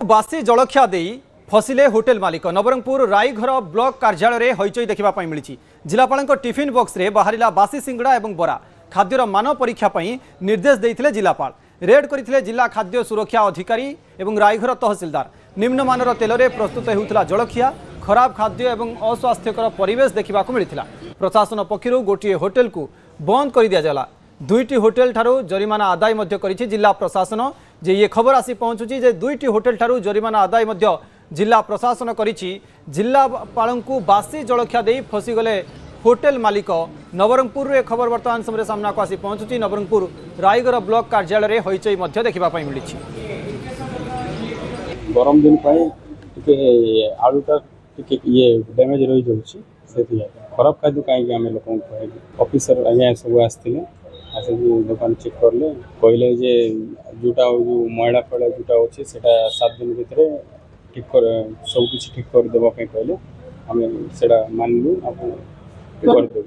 बासी जलखिया दे फसिले होटेल मालिक नवरंगपुर राईघर ब्लॉक कार्यालय हईचई देखा मिली। जिलापाल टिफिन बॉक्स रे बाहरिला बासी सिंगड़ा और बरा खाद्यर मान परीक्षा निर्देश देते जिलापाल। रेड करते जिला खाद्य सुरक्षा अधिकारी और राईघर तहसिलदार। निम्नमानर तेल प्रस्तुत होता जलखिया खराब खाद्य और अस्वास्थ्यकर परिवेश देखा मिलता। प्रशासन पक्षर गोटे होटेल को बंद कर दिया। दुईटी होटेल ठारू जरिमाना आदाय करिछि जिला प्रशासन। जे ये खबर आसी पहुंचुची जे दुईटी होटेल ठारू जरिमाना आदाय जिला प्रशासन करिछि। जिलापाल को बासी जलखिया दे फसीगले होटेल मालिक। नवरंगपुर रे खबर वर्तमान समय सामना को आसी पहुंचुची। नवरंगपुर राईगर ब्लॉक कार्यालय हईचई देखा मिली। गरम दिन आलूटा ये डैमेज रही जाऊँगी से खराब खाद्य कहीं आम लोक ऑफिसर आज्ञा सब आसते आसिक दुकान चेक करले कहले जे जोटा जो मैला फैला जोटा अच्छे से 7 दिन भितर ठीक कर सब किसी ठीक कर देवाई कहले आम से मानलु कर